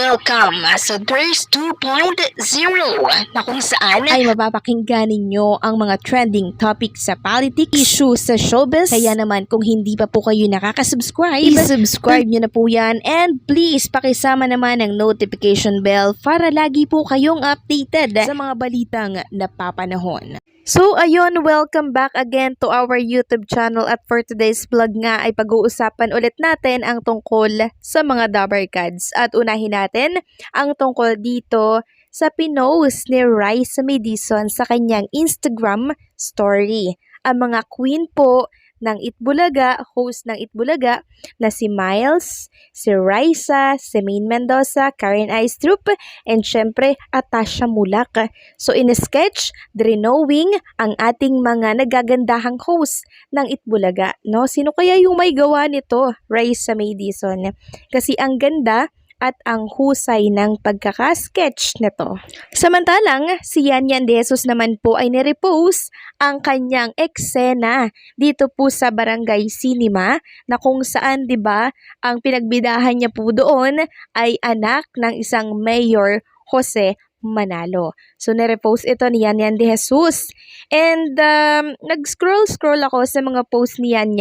Welcome sa Thirst 2.0 na kung saan ay mapapakinggan ninyo ang mga trending topics sa politics, issues sa showbiz. Kaya naman kung hindi pa po kayo nakaka-subscribe, i-subscribe nyo na po yan. And please, pakisama naman ang notification bell para lagi po kayong updated sa mga balitang napapanahon. So ayun, welcome back again to our YouTube channel at for today's vlog nga ay pag-uusapan ulit natin ang tungkol sa mga Dabarkads. At unahin natin ang tungkol dito sa pinost ni Raisa Madison sa kanyang Instagram story. Ang mga queen po ng Itbulaga, host ng Itbulaga na si Miles, si Raisa, si Maine Mendoza, Karen Aistrup, and syempre Atasha Mulak. So in-sketch, drenowing ang ating mga nagagandahang host ng Itbulaga. No? Sino kaya yung may gawa nito? Raisa Madison. Kasi ang ganda at ang husay ng pagkakasketch nito. Samantalang, si Yan De Jesus naman po ay nirepost ang kanyang eksena dito po sa Barangay Cinema na kung saan 'di ba ang pinagbidahan niya po doon ay anak ng isang mayor, Jose Manalo. So, nirepost ito ni Yan De Jesus. And nag-scroll ako sa mga post ni Yan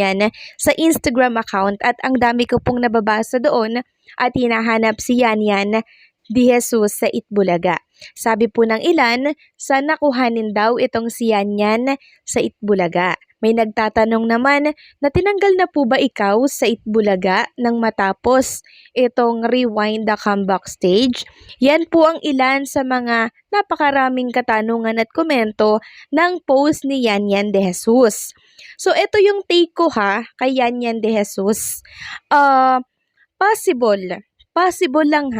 sa Instagram account at ang dami ko pong nababasa doon at hinahanap si Yan De Jesus sa Itbulaga. Sabi po ng ilan, sana kuhanin daw itong si Yan sa Itbulaga. May nagtatanong naman na tinanggal na po ba ikaw sa Itbulaga nang matapos itong Rewind the Comeback Stage? Yan po ang ilan sa mga napakaraming katanungan at komento ng post ni Yan De Jesus. So ito yung take ko kay Yan De Jesus. Possible lang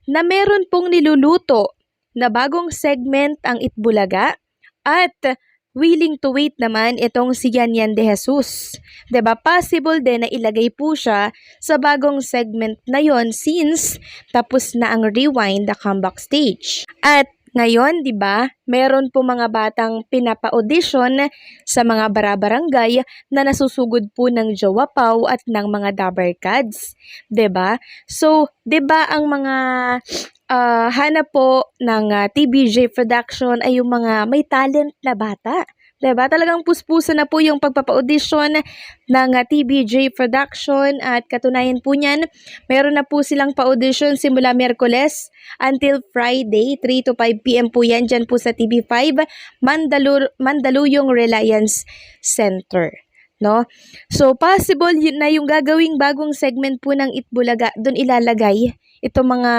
na meron pong niluluto na bagong segment ang Itbulaga at willing to wait naman itong si Yan De Jesus. 'Di ba? Possible din na ilagay po siya sa bagong segment na yon since tapos na ang Rewind the Comeback Stage. At ngayon, 'di ba, meron po mga batang pinapa-audition sa mga barabarangay na nasusugod po ng Jowa Pau at ng mga Dabarkads, 'di ba? So, 'di ba ang mga hanap po ng TBJ Production ay yung mga may talent na bata. Diba? Talagang puspuso na po yung pagpapa-audition ng TBJ Production at katunayan po niyan, meron na po silang pa-audition simula Miyerkules until Friday, 3 to 5 p.m. po yan dyan po sa TV5, Mandaluyong Reliance Center. No? So, possible na yung gagawing bagong segment po ng Itbulaga, doon ilalagay itong mga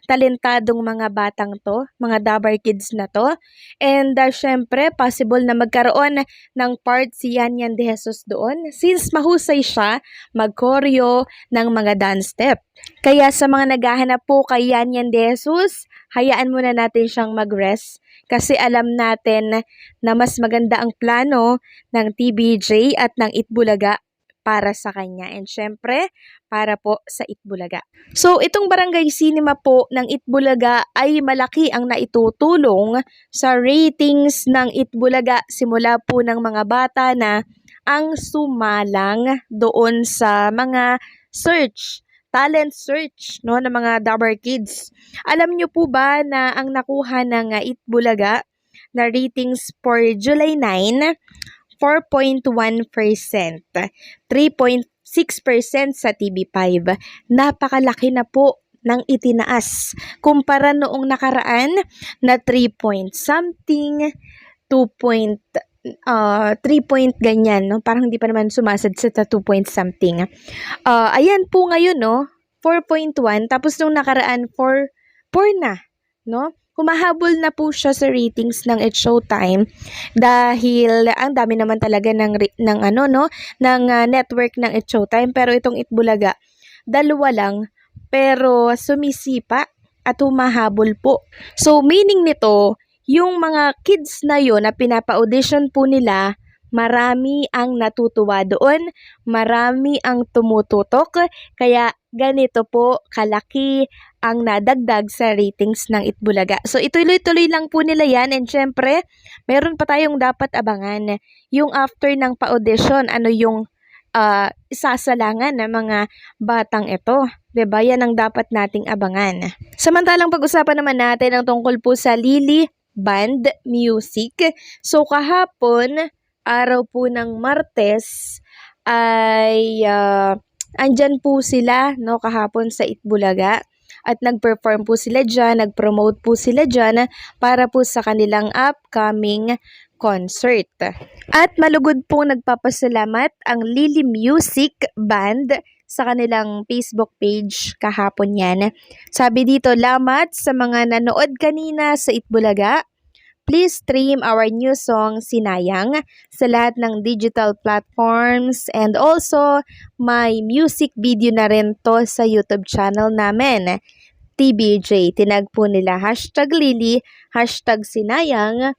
talentadong mga batang to, mga Dabar Kids na to. And syempre, possible na magkaroon ng part si Yan De Jesus doon since mahusay siya mag-choreo ng mga dance step. Kaya sa mga naghahanap po kay Yan De Jesus, hayaan muna natin siyang mag-rest kasi alam natin na mas maganda ang plano ng TBJ at ng Itbulaga para sa kanya and syempre para po sa Itbulaga. So itong Barangay Cinema po ng Itbulaga ay malaki ang naitutulong sa ratings ng Itbulaga simula po ng mga bata na ang sumalang doon sa mga talent search no ng mga Dabar Kids. Alam niyo po ba na ang nakuha ng Itbulaga na ratings for July 9 4.1%, 3.6% sa TV5. Napakalaki na po ng itinaas kumpara noong nakaraan na 3 point something, 2 point ganyan, no? Parang hindi pa naman sumasad sa 2 point something. Ayan po ngayon, no? 4.1, tapos nung nakaraan 4 na, no? Humahabol na po siya sa ratings ng It's Showtime dahil ang dami naman talaga ng network ng It's Showtime, pero itong Itbulaga, 2 lang pero sumisipa at humahabol po. So meaning nito, yung mga kids na yon na pinapa-audition po nila, marami ang natutuwa doon, marami ang tumututok, kaya ganito po kalaki ang nadagdag sa ratings ng Itbulaga. So ituloy-tuloy lang po nila yan and syempre, meron pa tayong dapat abangan. Yung after ng pa-audition, ano yung isasalangan ng mga batang ito. 'Di ba? Yan ang dapat nating abangan. Samantalang pag-usapan naman natin ang tungkol po sa Lily Band Music. So kahapon, araw po ng Martes, ay andyan po sila, no, kahapon sa Itbulaga. At nag-perform po sila dyan, nag-promote po sila dyan para po sa kanilang upcoming concert. At malugod po nagpapasalamat ang Lily Music Band sa kanilang Facebook page kahapon yan. Sabi dito, "Lamat sa mga nanood kanina sa Itbulaga. Please stream our new song, Sinayang, sa lahat ng digital platforms and also may music video na rin to sa YouTube channel namin. TBJ, tinag po nila #Lily, #Sinayang,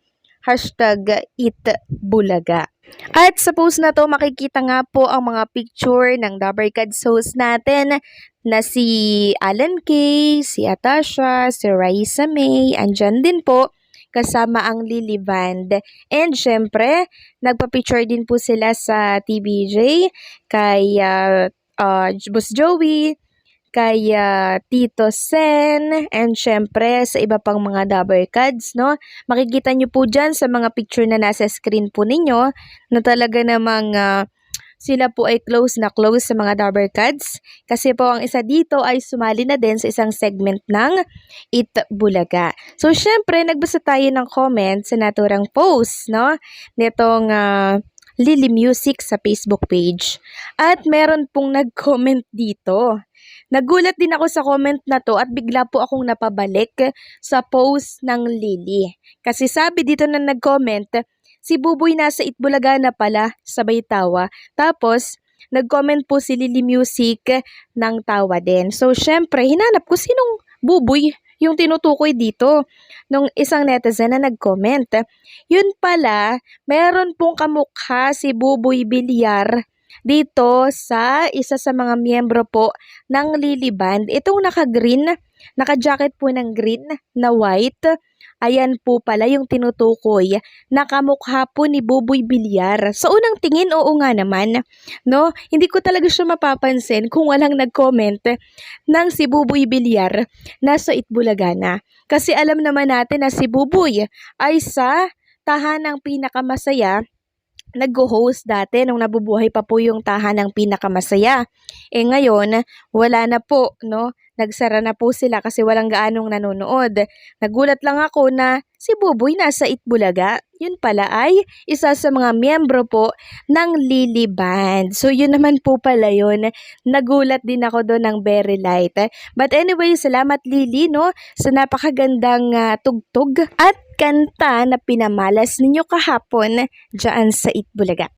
#Itbulaga. At sa post na to, makikita nga po ang mga picture ng Dabarkads host natin na si Alan Kay, si Atasha, si Raisa May, andyan din po kasama ang Lily Band. And syempre, nagpa-picture din po sila sa TBJ kay Boss Joey, kay Tito Sen, and syempre sa iba pang mga Dabarkads, no? Makikita nyo po dyan sa mga picture na nasa screen po ninyo na talaga namang sila po ay close na close sa mga Dabarkads kasi po ang isa dito ay sumali na din sa isang segment ng Itbulaga. So syempre, nagbasa tayo ng comment sa naturang post, no? Nitong Lily Music sa Facebook page. At meron pong nag-comment dito. Nagulat din ako sa comment na to at bigla po akong napabalik sa post ng Lily. Kasi sabi dito na nag-comment, si Buboy nasa Itbulaga na pala, sabay tawa. Tapos, nag-comment po si Lily Music ng tawa din. So, syempre, hinanap ko sinong Buboy yung tinutukoy dito nung isang netizen na nag-comment. Yun pala, meron pong kamukha si Buboy Villar dito sa isa sa mga miyembro po ng Lily Band. Itong naka-green, naka-jacket po ng green na white. Ayan po pala yung tinutukoy na kamukha po ni Buboy Villar. Sa unang tingin, oo nga naman, no? Hindi ko talaga siya mapapansin kung walang nag-comment ng si Buboy Villar nasa Itbulaga na. Kasi alam naman natin na si Buboy ay sa Tahanang Pinakamasaya nag-host dati nung nabubuhay pa po yung Tahanang Pinakamasaya. Ngayon, wala na po, no? Nagsara na po sila kasi walang gaanong nanonood. Nagulat lang ako na si Buboy nasa Itbulaga. Yun pala ay isa sa mga miyembro po ng Lily Band. So yun naman po pala yun. Nagulat din ako doon ng very light. But anyway, salamat Lily, no? Sa napakagandang tugtog at kanta na pinamalas ninyo kahapon dyan sa Itbulaga.